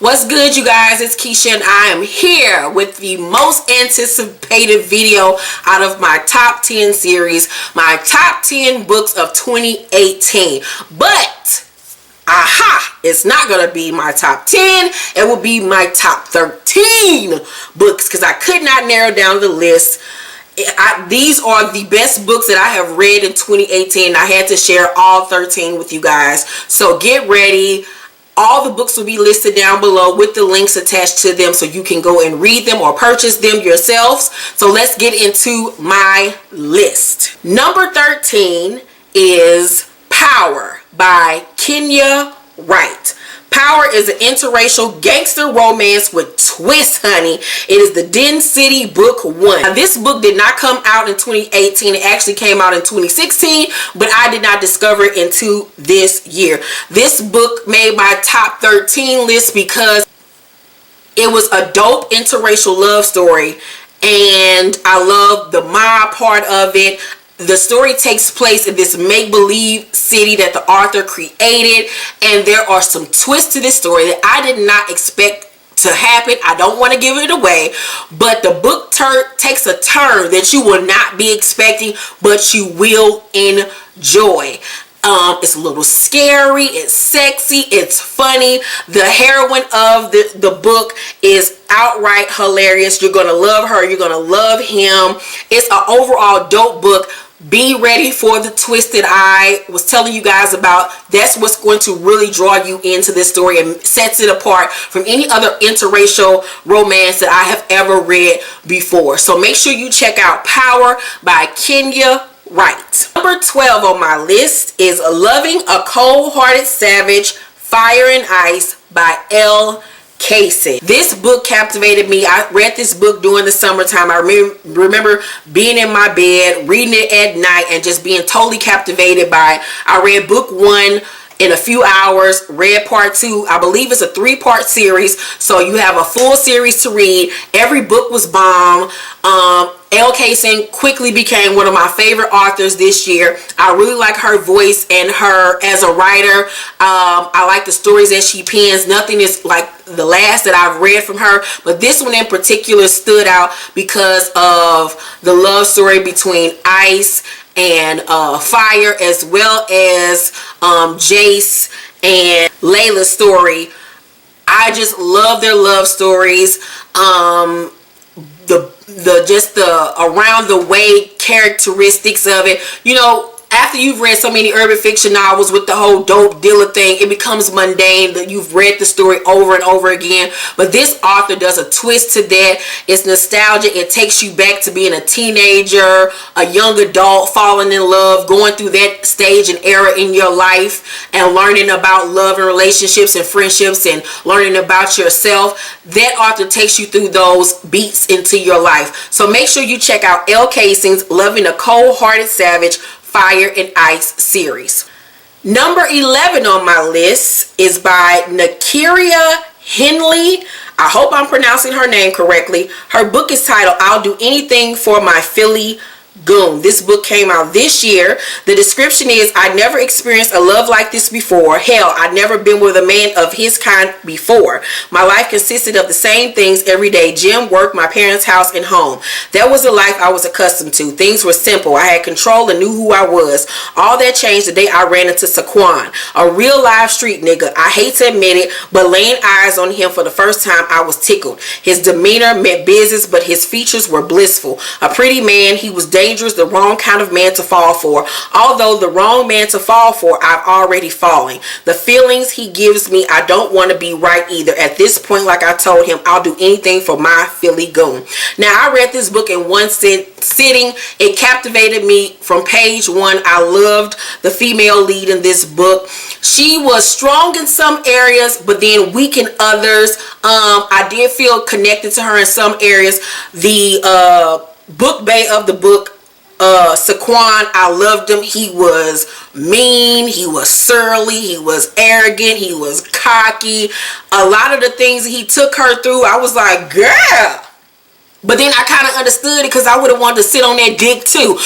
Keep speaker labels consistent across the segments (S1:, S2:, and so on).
S1: What's good, you guys? It's Keisha and I am here with the most anticipated video out of my top 10 series, my top 10 books of 2018. But it's not gonna be my top 10. It will be my top 13 books because I could not narrow down the list. These are the best books that I have read in 2018. I had to share all 13 with you guys, so get ready. All the books will be listed down below with the links attached to them so you can go and read them or purchase them yourselves. So let's get into my list. Number 13 is Power by Kenya Wright. Power is an interracial gangster romance with twist, honey. It is the Den City Book 1. Now, this book did not come out in 2018. It actually came out in 2016, but I did not discover it until this year. This book made my top 13 list because it was a dope interracial love story, and I love the mob part of it. The story takes place in this make-believe city that the author created, and there are some twists to this story that I did not expect to happen. I don't want to give it away, but the book takes a turn that you will not be expecting, but you will enjoy. It's a little scary, it's sexy, it's funny. The heroine of the book is outright hilarious. You're gonna love her, you're gonna love him. It's an overall dope book. Be ready for the twist that I was telling you guys about. That's what's going to really draw you into this story and sets it apart from any other interracial romance that I have ever read before. So make sure you check out Power by Kenya Wright. Number 12 on my list is Loving a Cold-Hearted Savage, Fire and Ice by L. Casey. This book captivated me. I read this book during the summertime. I remember being in my bed, reading it at night, and just being totally captivated by it. I read book 1 in a few hours, read part 2. I believe it's a 3-part series, so you have a full series to read. Every book was bomb. L. Casey quickly became one of my favorite authors this year. I really like her voice and her as a writer. I like the stories that she pens. Nothing is like the last that I've read from her, but this one in particular stood out because of the love story between Ice and Fire, as well as Jace and Layla's story. I just love their love stories. The around the way characteristics of it. You know, after you've read so many urban fiction novels with the whole dope dealer thing, it becomes mundane that you've read the story over and over again. But this author does a twist to that. It's nostalgic. It takes you back to being a teenager, a young adult, falling in love, going through that stage and era in your life, and learning about love and relationships and friendships and learning about yourself. That author takes you through those beats into your life. So make sure you check out L. Casey's Loving a Cold-Hearted Savage, Fire and Ice series. Number 11 on my list is by Nakiria Henley. I hope I'm pronouncing her name correctly. Her book is titled I'll Do Anything for My Philly Goon. This book came out this year. The description is, I never experienced a love like this before. Hell, I'd never been with a man of his kind before. My life consisted of the same things every day: gym, work, my parents' house, and home. That was the life I was accustomed to. Things were simple. I had control and knew who I was. All that changed the day I ran into Saquon, a real live street nigga. I hate to admit it, but laying eyes on him for the first time, I was tickled. His demeanor meant business, but his features were blissful. A pretty man, he was dangerous, the wrong kind of man to fall for. Although the wrong man to fall for, I've already fallen. The feelings he gives me, I don't want to be right either. At this point, like I told him, I'll do anything for my Philly goon. Now, I read this book in one sitting. It captivated me from page 1. I loved the female lead in this book. She was strong in some areas, but then weak in others. I did feel connected to her in some areas. The book bay of the book, Saquon, I loved him. He was mean, he was surly, he was arrogant, he was cocky. A lot of the things he took her through, I was like, girl, But then I kind of understood it because I would have wanted to sit on that dick too.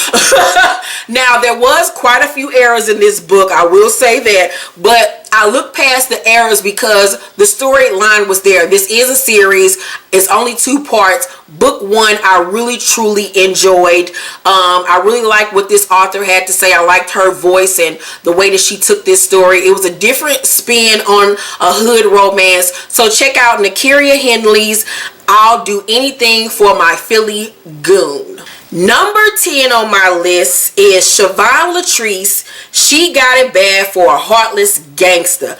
S1: Now, there was quite a few errors in this book, I will say that. But I looked past the errors because the storyline was there. This is a series. It's only 2 parts. Book 1, I really, truly enjoyed. I really liked what this author had to say. I liked her voice and the way that she took this story. It was a different spin on a hood romance. So check out Nakiria Henley's I'll Do Anything for My Philly Goon. Number 10 on my list is SHVONNE LATRICE, She Got It Bad for a Heartless Gangster.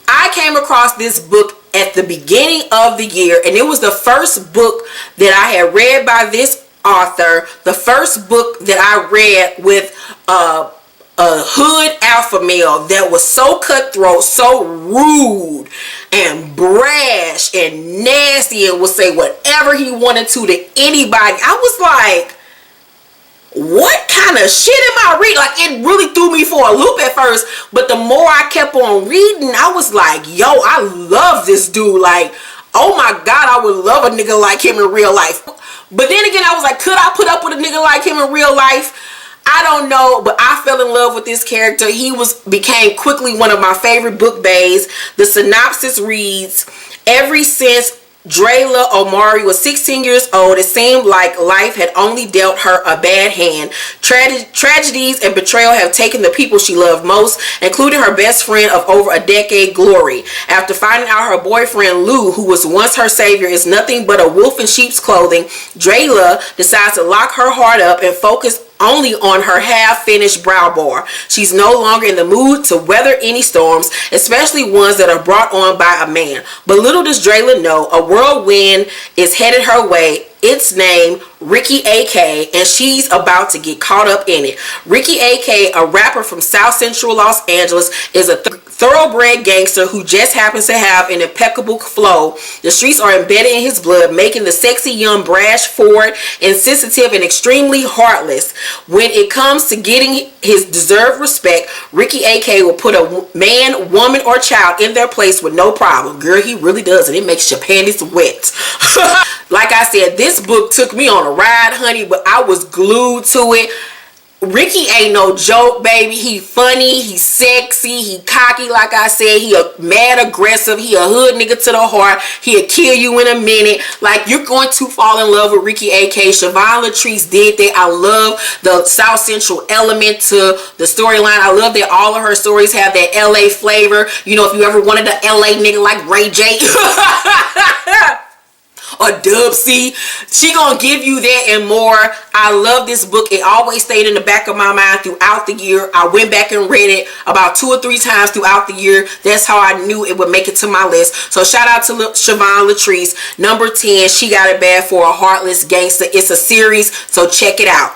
S1: I came across this book at the beginning of the year, and it was the first book that I had read by this author, the first book that I read with a hood alpha male that was so cutthroat, so rude and brash and nasty, and would say whatever he wanted to anybody. I was like, what kind of shit am I reading? Like, it really threw me for a loop at first, but the more I kept on reading, I was like, yo, I love this dude. Like, oh my God, I would love a nigga like him in real life. But then again, I was like, could I put up with a nigga like him in real life? I don't know, but I fell in love with this character. He became quickly one of my favorite book bays. The synopsis reads, ever since Drayla Omari was 16 years old, it seemed like life had only dealt her a bad hand. Tragedies and betrayal have taken the people she loved most, including her best friend of over a decade, Glory. After finding out her boyfriend, Lou, who was once her savior, is nothing but a wolf in sheep's clothing, Drayla decides to lock her heart up and focus only on her half-finished brow bar. She's no longer in the mood to weather any storms, especially ones that are brought on by a man. But little does Drayla know, a whirlwind is headed her way. It's named Ricky A.K. and she's about to get caught up in it. Ricky A.K., a rapper from South Central Los Angeles, is a thoroughbred gangster who just happens to have an impeccable flow. The streets are embedded in his blood, making the sexy young brash, forward, insensitive, and extremely heartless. When it comes to getting his deserved respect, Ricky A.K. will put a man, woman, or child in their place with no problem. Girl, he really does, and it makes your panties wet. Like I said, this book took me on a ride, honey, but I was glued to it. Ricky ain't no joke, baby. He funny, he sexy, he cocky, like I said. He a mad aggressive, he a hood nigga to the heart. He'll kill you in a minute. Like, you're going to fall in love with Ricky A.K. SHVONNE LATRICE did that. I love the South Central element to the storyline. I love that all of her stories have that LA flavor. You know, if you ever wanted an LA nigga like Ray J or Dub C, she gonna give you that and more. I love this book. It always stayed in the back of my mind throughout the year. I went back and read it about 2 or 3 times throughout the year. That's how I knew it would make it to my list. So shout out to SHVONNE LATRICE. Number 10, She Got It Bad for a Heartless Gangster. It's a series, so check it out.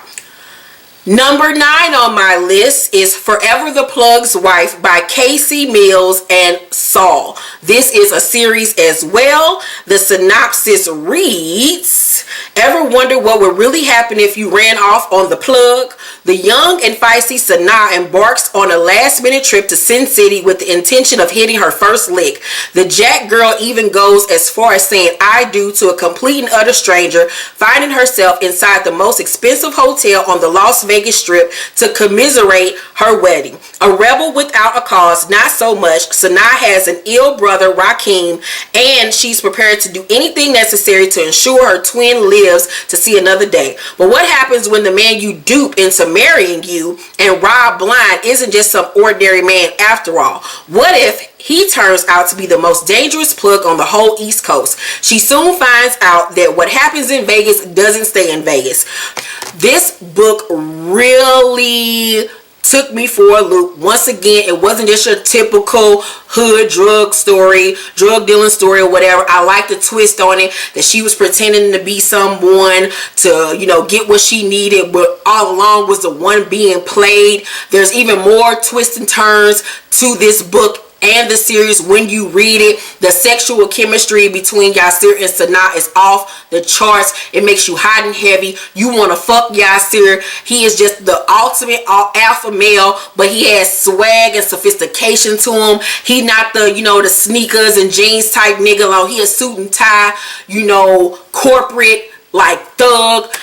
S1: Number 9 on my list is Forever the Plug's Wife by Casey Mills and Saul. This is a series as well. The synopsis reads, ever wonder what would really happen if you ran off on the plug? The young and feisty Sanaa embarks on a last-minute trip to Sin City with the intention of hitting her first lick. The Jack girl even goes as far as saying I do to a complete and utter stranger, finding herself inside the most expensive hotel on the Las Vegas Strip to commiserate her wedding. A rebel without a cause, not so much. Sanaa has an ill brother, Rakeem, and she's prepared to do anything necessary to ensure her twin lives to see another day. But what happens when the man you dupe into marrying you and rob blind isn't just some ordinary man after all? What if he turns out to be the most dangerous plug on the whole East Coast? She soon finds out that what happens in Vegas doesn't stay in Vegas. This book really took me for a loop. Once again, it wasn't just your typical hood drug dealing story or whatever. I like the twist on it, that she was pretending to be someone to, you know, get what she needed, but all along was the one being played. There's even more twists and turns to this book and the series when you read it. The sexual chemistry between Yasir and Sanaa is off the charts. It makes you hot and heavy. You want to fuck Yasir. He is just the ultimate alpha male, but he has swag and sophistication to him. He not the, you know, the sneakers and jeans type nigga. He a suit and tie, you know, corporate like thug,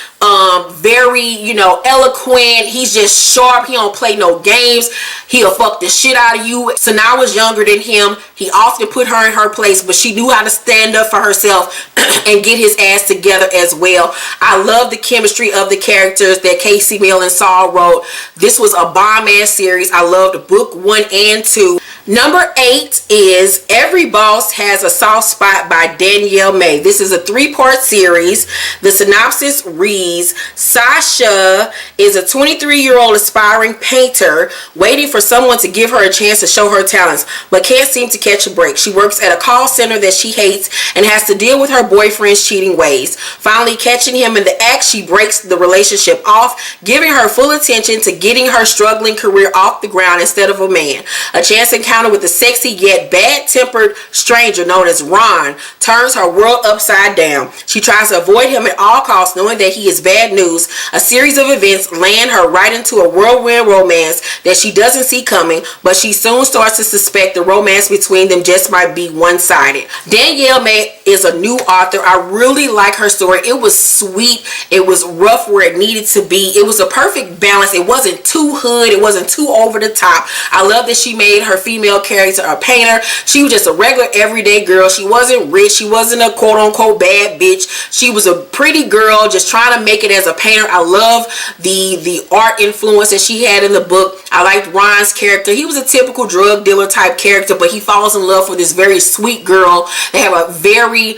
S1: very, you know, eloquent. He's just sharp. He don't play no games. He'll fuck the shit out of you. Sanaa was younger than him. He often put her in her place, but she knew how to stand up for herself and get his ass together as well. I love the chemistry of the characters that Casey Mill and Saul wrote. This was a bomb ass series. I loved book 1 and 2. Number 8 is Every Boss Has a Soft Spot by Danielle May. This is a 3-part series. The synopsis reads, Sasha is a 23-year-old aspiring painter waiting for someone to give her a chance to show her talents, but can't seem to catch a break. She works at a call center that she hates and has to deal with her boyfriend's cheating ways. Finally catching him in the act, she breaks the relationship off, giving her full attention to getting her struggling career off the ground instead of a man. A chance encounter with a sexy yet bad-tempered stranger known as Ron turns her world upside down. She tries to avoid him at all costs, knowing that he is bad news. A series of events land her right into a whirlwind romance that she doesn't see coming, but she soon starts to suspect the romance between them just might be one-sided. Danielle May is a new author. I really like her story. It was sweet. It was rough where it needed to be. It was a perfect balance. It wasn't too hood. It wasn't too over the top. I love that she made her female character a painter. She was just a regular everyday girl. She wasn't rich. She wasn't a quote-unquote bad bitch. She was a pretty girl just trying to make it as a painter. I love the art influence that she had in the book. I liked Ron's character. He was a typical drug dealer type character, but he falls in love with this very sweet girl. They have a very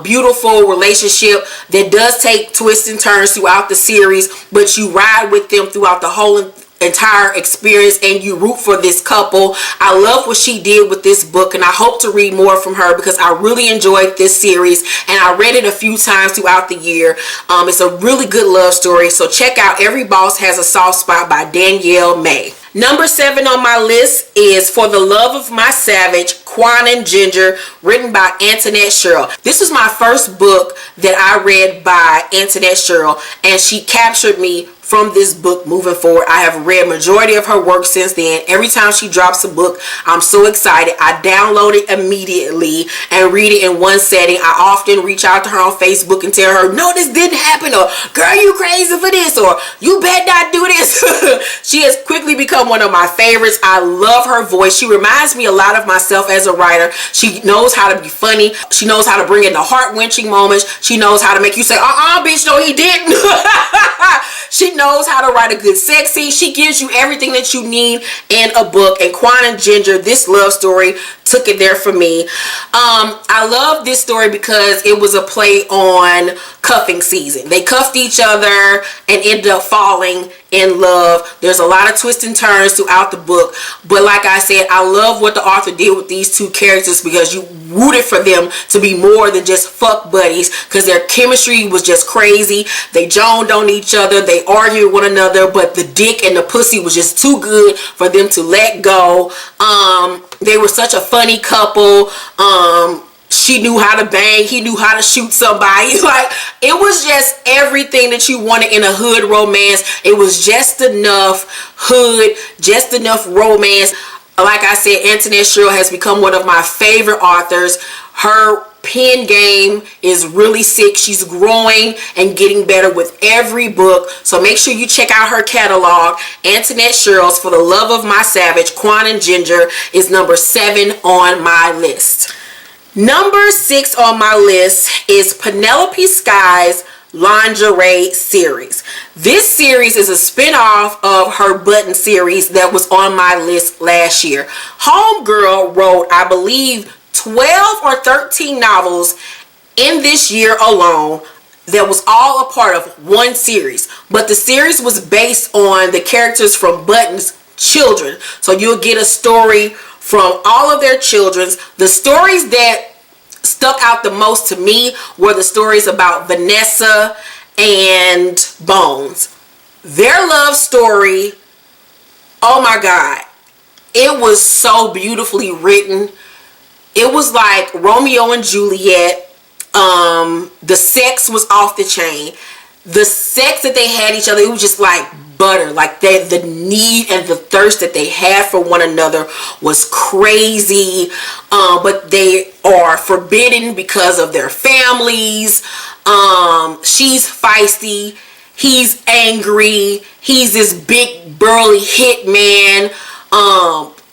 S1: beautiful relationship that does take twists and turns throughout the series, but you ride with them throughout the whole entire experience and you root for this couple. I love what she did with this book, and I hope to read more from her because I really enjoyed this series and I read it a few times throughout the year. It's a really good love story, so check out Every Boss Has a Soft Spot by Danielle May. Number 7 on my list is For the Love of My Savage, Quan and Ginger, written by Antoinette Sherrill. This was my first book that I read by Antoinette Sherrill, and she captured me from this book moving forward. I have read majority of her work since then. Every time she drops a book, I'm so excited. I download it immediately and read it in one setting. I often reach out to her on Facebook and tell her, no, this didn't happen, or girl, you crazy for this, or you better not do this. She has quickly become one of my favorites. I love her voice. She reminds me a lot of myself as a writer. She knows how to be funny. She knows how to bring in the heart-wrenching moments. She knows how to make you say, bitch, no, he didn't. She knows how to write a good sex scene. She gives you everything that you need in a book. And Quan and Ginger, this love story, took it there for me. I love this story because it was a play on cuffing season. They cuffed each other and ended up falling in love. There's a lot of twists and turns throughout the book, but like I said, I love what the author did with these two characters because you rooted for them to be more than just fuck buddies, because their chemistry was just crazy. They joned on each other, they argued with one another, but the dick and the pussy was just too good for them to let go. They were such a funny couple. She knew how to bang, he knew how to shoot somebody. Like, it was just everything that you wanted in a hood romance. It was just enough hood, just enough romance. Like I said, Antoinette Sherrill has become one of my favorite authors. Her pen game is really sick. She's growing and getting better with every book. So make sure you check out her catalog. Antoinette Sherrill's For the Love of My Savage, Quan and Ginger is number 7 on my list. Number 6 on my list is Penelope Sky's Lingerie series. This series is a spin-off of her Button series that was on my list last year. Homegirl wrote, I believe, 12 or 13 novels in this year alone that was all a part of one series. But the series was based on the characters from Button's children. So you'll get a story from all of their children's. The stories that stuck out the most to me were the stories about Vanessa and Bones. Their love story, oh my God, it was so beautifully written. It was like Romeo and Juliet. The sex was off the chain. The sex that they had each other, it was just like butter. Like the need and the thirst that they had for one another was crazy. But they are forbidden because of their families. She's feisty, he's angry, he's this big burly hitman,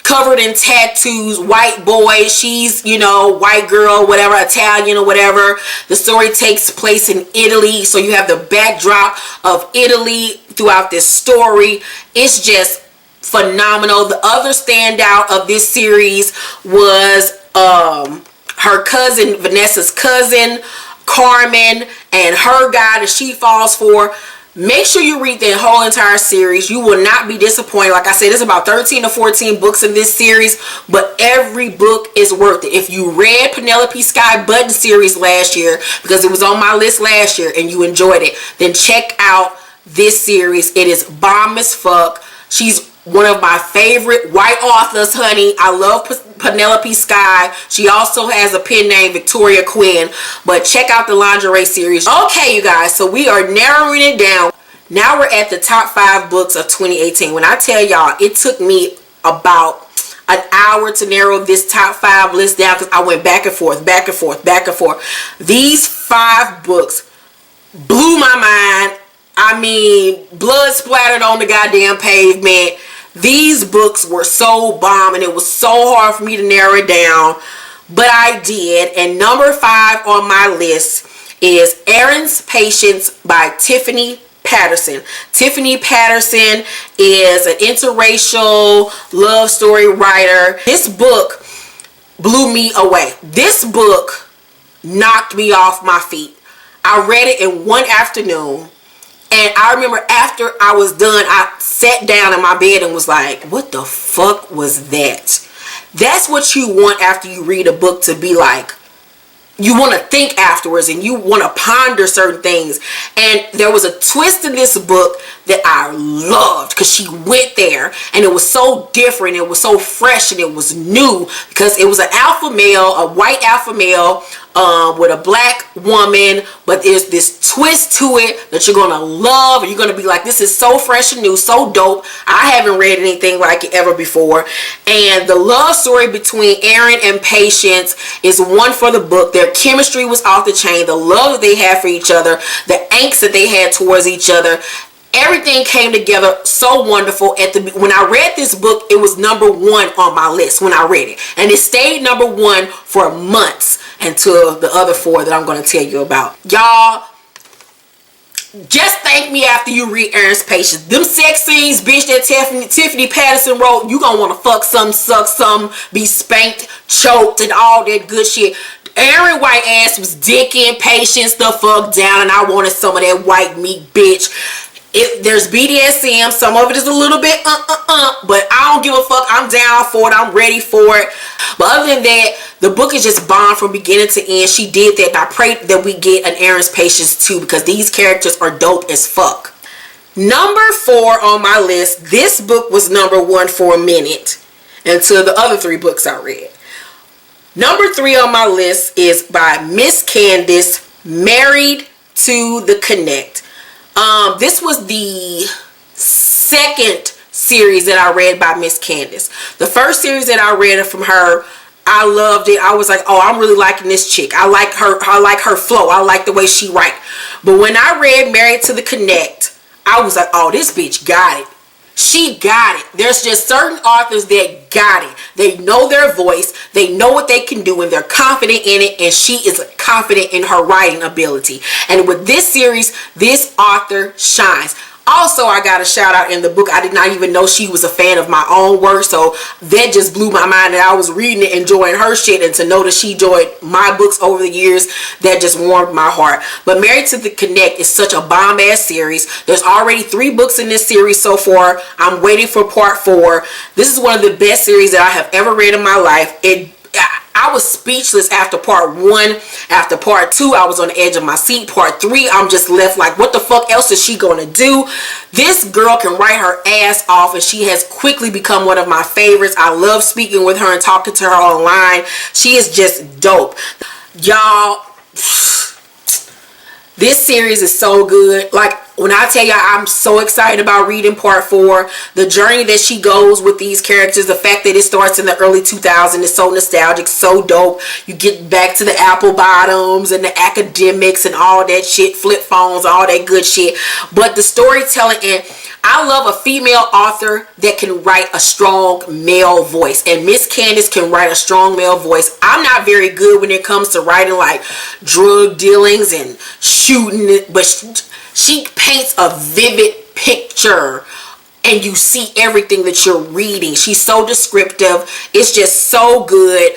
S1: covered in tattoos, white boy, she's, you know, white girl, whatever, Italian or whatever. The story takes place in Italy, so you have the backdrop of Italy throughout this story. It's just phenomenal. The other standout of this series was her cousin, Vanessa's cousin, Carmen, and her guy that she falls for. Make sure you read the whole entire series. You will not be disappointed. Like I said, there's about 13 or 14 books in this series, but every book is worth it. If you read Penelope Sky Button series last year, because it was on my list last year and you enjoyed it, then check out this series. It is bomb as fuck. She's one of my favorite white authors, honey. I love Penelope Sky. She also has a pen name, Victoria Quinn. But check out the lingerie series. Okay, you guys, so we are narrowing it down. Now we're at the top 5 books of 2018. When I tell y'all, it took me about an hour to narrow this top 5 list down because I went back and forth, back and forth, back and forth. These 5 books blew my mind. I mean, blood splattered on the goddamn pavement. These books were so bomb and it was so hard for me to narrow it down, but I did. And number 5 on my list is Aaron's Patience by Tiffany Patterson. Tiffany Patterson is an interracial love story writer. This book blew me away. This book knocked me off my feet. I read it in one afternoon. And I remember after I was done, I sat down in my bed and was like, what the fuck was that? That's what you want after you read a book to be like. You want to think afterwards and you want to ponder certain things. And there was a twist in this book that I loved because she went there and it was so different. It was so fresh and it was new because it was an alpha male, a white alpha male with a black woman, but there's this twist to it that you're going to love and you're going to be like, this is so fresh and new, so dope. I haven't read anything like it ever before. And the love story between Aaron and Patience is one for the book. Their chemistry was off the chain. The love that they had for each other, the angst that they had towards each other, everything came together so wonderful. When I read this book, it was number 1 on my list when I read it, and it stayed number 1 for months until the other 4 that I'm going to tell you about. Y'all, just thank me after you read Aaron's Patience. Them sex scenes, bitch, that Tiffany Patterson wrote, you gonna want to fuck some, suck some, be spanked, choked, and all that good shit. Aaron white ass was dicking Patience the fuck down, and I wanted some of that white meat, bitch. There's BDSM, some of it is a little bit but I don't give a fuck. I'm down for it. I'm ready for it. But other than that, the book is just bomb from beginning to end. She did that, and I pray that we get an Aaron's Patience too, because these characters are dope as fuck. Number 4 on my list, this book was number 1 for a minute until the other 3 books I read. Number 3 on my list is by Miss Candace, Married to the Connect. This was the second series that I read by Miss Candace. The first series that I read from her, I loved it. I was like, oh, I'm really liking this chick. I like her flow. I like the way she writes. But when I read Married to the Connect, I was like, oh, this bitch got it. She got it. There's just certain authors that got it. They know their voice. They know what they can do, and they're confident in it. And she is confident in her writing ability. And with this series, this author shines. Also, I got a shout out in the book. I did not even know she was a fan of my own work, so that just blew my mind that I was reading it, enjoying her shit, and to know that she enjoyed my books over the years, that just warmed my heart. But Married to the Connect is such a bomb ass series. There's already 3 books in this series so far. I'm waiting for part 4. This is one of the best series that I have ever read in my life. I was speechless after part 1. After part 2, I was on the edge of my seat. Part 3, I'm just left like, what the fuck else is she gonna do? This girl can write her ass off, and she has quickly become one of my favorites. I love speaking with her and talking to her online. She is just dope. Y'all, this series is so good. Like, When I tell you I'm so excited about reading part 4, the journey that she goes with these characters, the fact that it starts in the early 2000s is so nostalgic, so dope. You get back to the apple bottoms and the academics and all that shit, flip phones, all that good shit. But the storytelling, and I love a female author that can write a strong male voice, and Miss Candace can write a strong male voice. I'm not very good when it comes to writing like drug dealings and shooting, but she paints a vivid picture and you see everything that you're reading. She's so descriptive. It's just so good.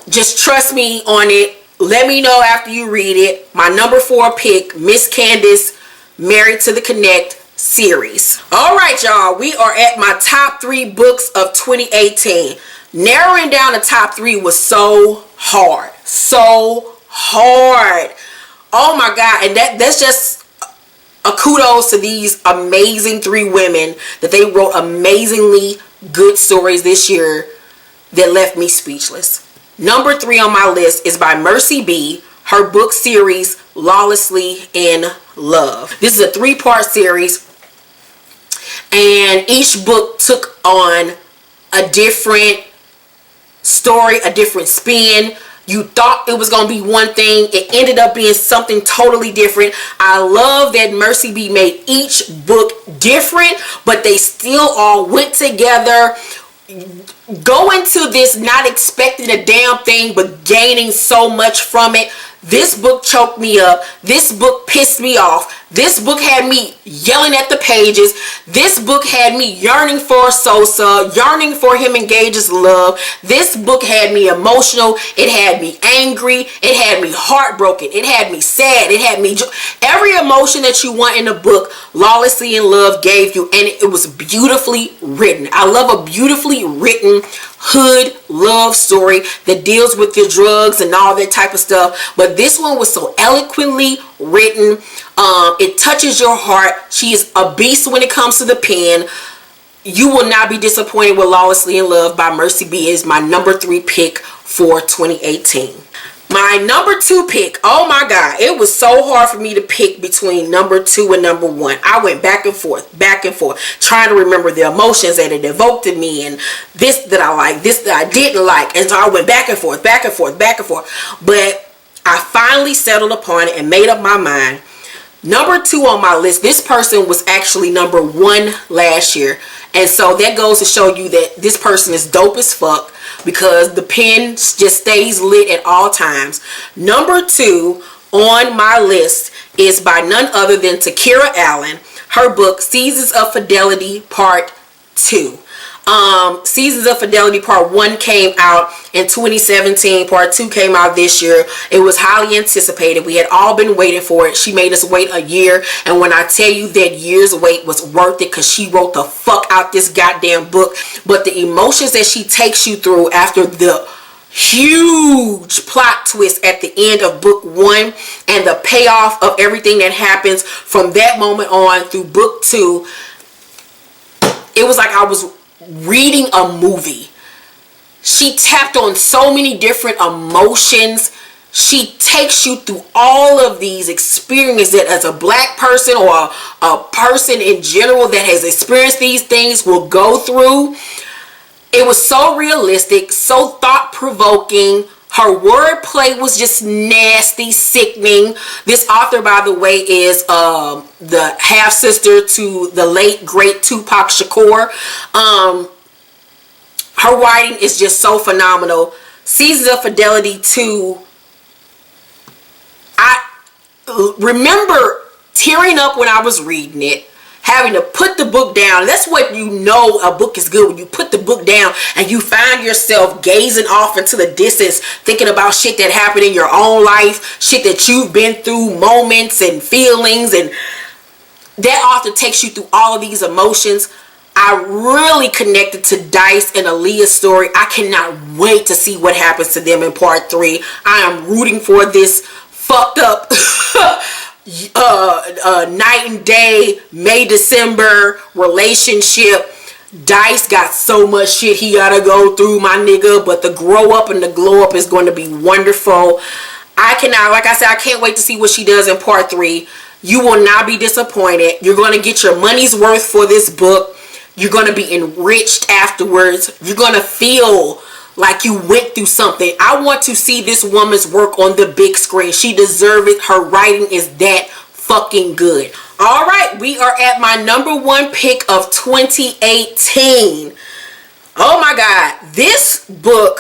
S1: Just trust me on it. Let me know after you read it. My number 4 pick, Miss Candace, Married to the Connect series. All right, y'all. We are at my top 3 books of 2018. Narrowing down the top 3 was so hard. So hard. Oh my God. And that's just a kudos to these amazing 3 women that they wrote amazingly good stories this year that left me speechless. Number 3 on my list is by Mercy B. Her book series, Lawlessly in Love. This is a 3-part series, and each book took on a different story, a different spin. You thought it was going to be one thing. It ended up being something totally different. I love that Mercy B made each book different, but they still all went together. Go into this not expecting a damn thing, but gaining so much from it. This book choked me up. This book pissed me off. This book had me yelling at the pages. This book had me yearning for Sosa, yearning for him and Gage's love. This book had me emotional. It had me angry. It had me heartbroken. It had me sad. It had me every emotion that you want in a book, Lawlessly in Love gave you, and it was beautifully written. I love a beautifully written hood love story that deals with your drugs and all that type of stuff, but this one was so eloquently written. It touches your heart. She is a beast when it comes to the pen. You will not be disappointed with Lawlessly in Love by Mercy B. Is my number 3 pick for 2018. My number 2 pick, oh my God, it was so hard for me to pick between number 2 and number 1. I went back and forth, trying to remember the emotions that it evoked in me, and this that I like, this that I didn't like, and so I went back and forth. But I finally settled upon it and made up my mind. Number 2 on my list, this person was actually number 1 last year, and so that goes to show you that this person is dope as fuck, because the pen just stays lit at all times. Number 2 on my list is by none other than Takera Allen. Her book, Seasons of Fidelity Part 2. Seasons of Fidelity Part 1 came out in 2017. Part 2 came out this year. It was highly anticipated. We had all been waiting for it. She made us wait a year, and when I tell you that year's wait was worth it, because she wrote the fuck out this goddamn book. But the emotions that she takes you through after the huge plot twist at the end of book 1 and the payoff of everything that happens from that moment on through book 2, it was like I was reading a movie. She tapped on so many different emotions. She takes you through all of these experiences that as a black person or a person in general that has experienced these things will go through. It was so realistic, so thought-provoking. Her wordplay was just nasty, sickening. This author, by the way, is the half-sister to the late, great Tupac Shakur. Her writing is just so phenomenal. Seasons of Fidelity 2. I remember tearing up when I was reading it, having to put the book down. That's what you know a book is good, when you put the book down and you find yourself gazing off into the distance, thinking about shit that happened in your own life, shit that you've been through, moments and feelings, and that author takes you through all of these emotions. I really connected to Dice and Aaliyah's story. I cannot wait to see what happens to them in part 3. I am rooting for this fucked up night and day, May, December relationship. Dice got so much shit he gotta go through, my nigga, but the grow up and the glow up is going to be wonderful. I cannot, like I said, I can't wait to see what she does in part 3. You will not be disappointed. You're going to get your money's worth for this book. You're going to be enriched afterwards. You're going to feel like you went through something. I want to see this woman's work on the big screen. She deserves it. Her writing is that fucking good. All right, we are at my #1 pick of 2018. Oh my God, this book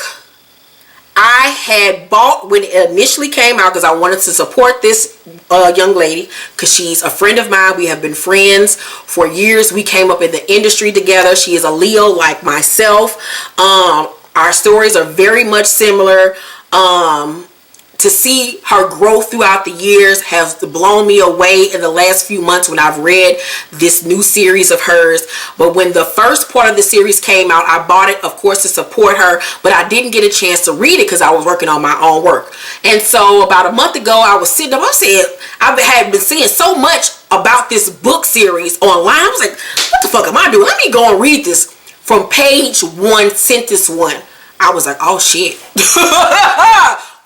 S1: I had bought when it initially came out because I wanted to support this young lady because she's a friend of mine. We have been friends for years. We came up in the industry together. She is a Leo like myself. Our stories are very much similar. To see her growth throughout the years has blown me away in the last few months when I've read this new series of hers. But when the first part of the series came out, I bought it, of course, to support her, but I didn't get a chance to read it because I was working on my own work. And so about a month ago, I was sitting up, I said, I had been seeing so much about this book series online. I was like, what the fuck am I doing? Let me go and read this. From page 1, sentence 1, I was like, oh shit.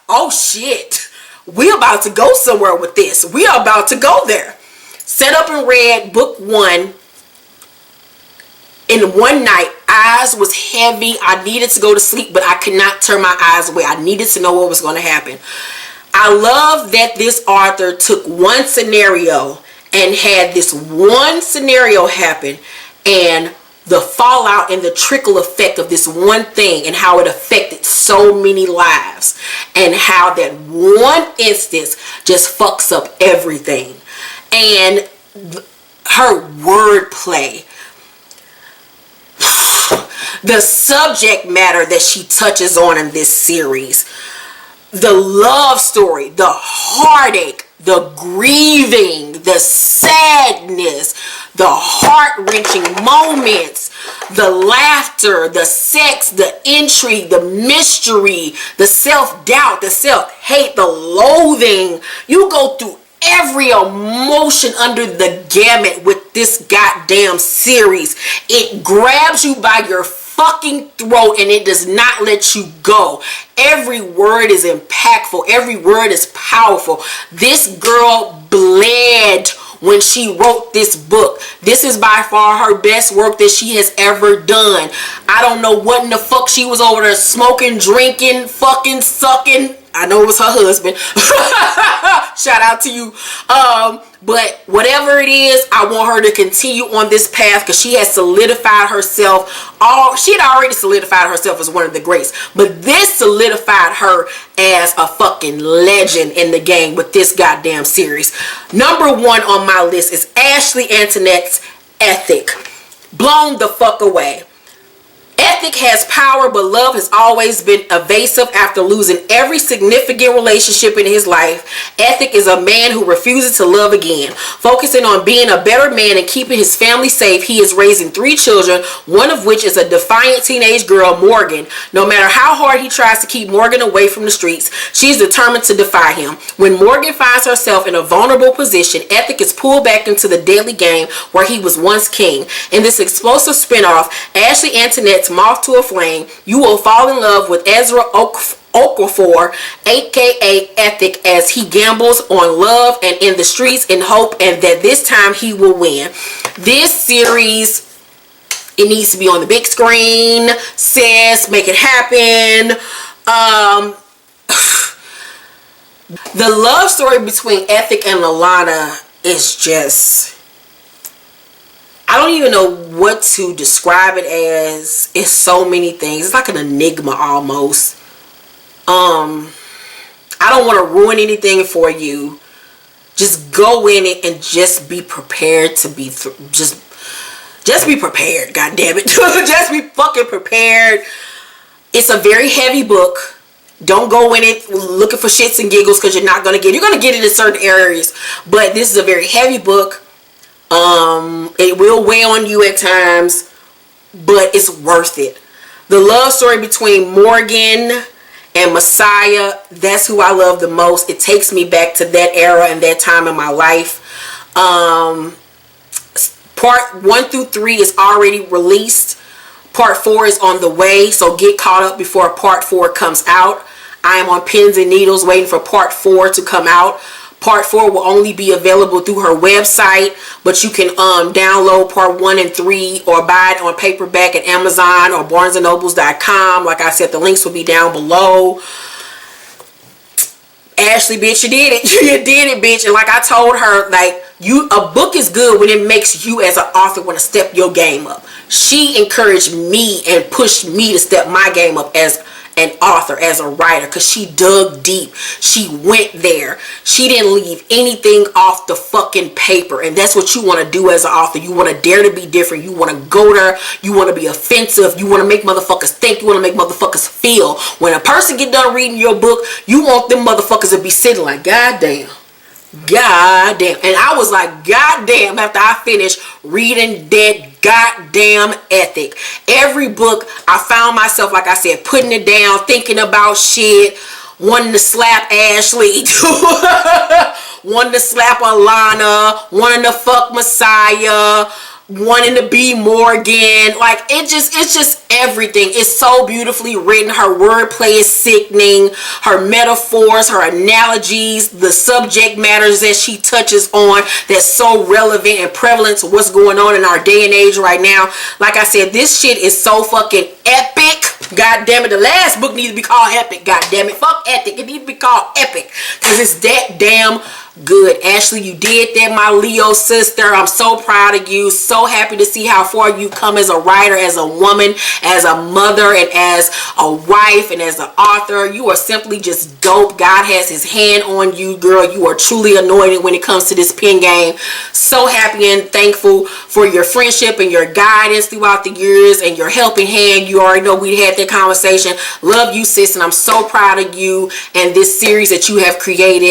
S1: Oh shit, we're about to go somewhere with this. We are about to go there. Set up and read book 1 in one night. Eyes was heavy. I needed to go to sleep, but I could not turn my eyes away. I needed to know what was going to happen. I love that this author took one scenario and had this one scenario happen, and the fallout and the trickle effect of this one thing and how it affected so many lives and how that one instance just fucks up everything. And her wordplay, the subject matter that she touches on in this series, the love story, the heartache, the grieving, the sadness, the heart-wrenching moments, the laughter, the sex, the intrigue, the mystery, the self-doubt, the self-hate, the loathing. You go through every emotion under the gamut with this goddamn series. It grabs you by your fucking throat and it does not let you go. Every word is impactful. Every word is powerful. This girl bled when she wrote this book. This is by far her best work that she has ever done. I don't know what in the fuck she was over there smoking, drinking, fucking, sucking. I know it was her husband. Shout out to you. But whatever it is, I want her to continue on this path because she has solidified herself. She had already solidified herself as one of the greats, but this solidified her as a fucking legend in the game with this goddamn series. #1 on my list is Ashley Antoinette's Ethic. Blown the fuck away. Ethic has power, but love has always been evasive after losing every significant relationship in his life. Ethic is a man who refuses to love again. Focusing on being a better man and keeping his family safe, he is raising 3 children, one of which is a defiant teenage girl, Morgan. No matter how hard he tries to keep Morgan away from the streets, she's determined to defy him. When Morgan finds herself in a vulnerable position, Ethic is pulled back into the deadly game where he was once king. In this explosive spinoff, Ashley Antoinette's Moth to a Flame, you will fall in love with Ezra Okafor, aka Ethic, as he gambles on love and in the streets in hope and that this time he will win. This series, it needs to be on the big screen. Sis, make it happen. The love story between Ethic and Lalana is just, I don't even know what to describe it as. It's so many things. It's like an enigma almost. I don't want to ruin anything for you. Just go in it and just be prepared to be just be prepared, god damn it. Just be fucking prepared. It's a very heavy book. Don't go in it looking for shits and giggles because you're not going to get it. You're going to get it in certain areas, but this is a very heavy book. It will weigh on you at times, but it's worth it. The love story between Morgan and Messiah, that's who I love the most. It takes me back to that era and that time in my life. Part 1 through 3 is already released. Part 4 is on the way, so get caught up before part 4 comes out. I am on pins and needles waiting for part 4 to come out. Part 4 will only be available through her website, but you can download part 1 and 3 or buy it on paperback at Amazon or barnesandnobles.com. Like I said, the links will be down below. Ashley, bitch, you did it. You did it, bitch. And like I told her, like, a book is good when it makes you as an author want to step your game up. She encouraged me and pushed me to step my game up as an author, as a writer, because she dug deep. She went there. She didn't leave anything off the fucking paper. And that's what you want to do as an author. You want to dare to be different. You want to go there. You want to be offensive. You want to make motherfuckers think. You want to make motherfuckers feel. When a person get done reading your book, you want them motherfuckers to be sitting like, God damn. God damn. And I was like, God damn, after I finished reading that goddamn ethic. Every book, I found myself, like I said, putting it down, thinking about shit, wanting to slap Ashley, wanting to slap Alana, wanting to fuck Messiah, wanting to be Morgan. Like, it's just everything. It's so beautifully written. Her wordplay is sickening. Her metaphors, her analogies, the subject matters that she touches on that's so relevant and prevalent to what's going on in our day and age right now. Like I said, this shit is so fucking epic. God damn it. The last book needs to be called epic. God damn it. Fuck ethic. It needs to be called epic, because it's that damn good. Ashley, you did that, my Leo sister. I'm so proud of you. So happy to see how far you come as a writer, as a woman, as a mother, and as a wife, and as an author. You are simply just dope. God has his hand on you, girl. You are truly anointed when it comes to this pen game. So happy and thankful for your friendship and your guidance throughout the years and your helping hand. You already know we had that conversation. Love you, sis, and I'm so proud of you and this series that you have created.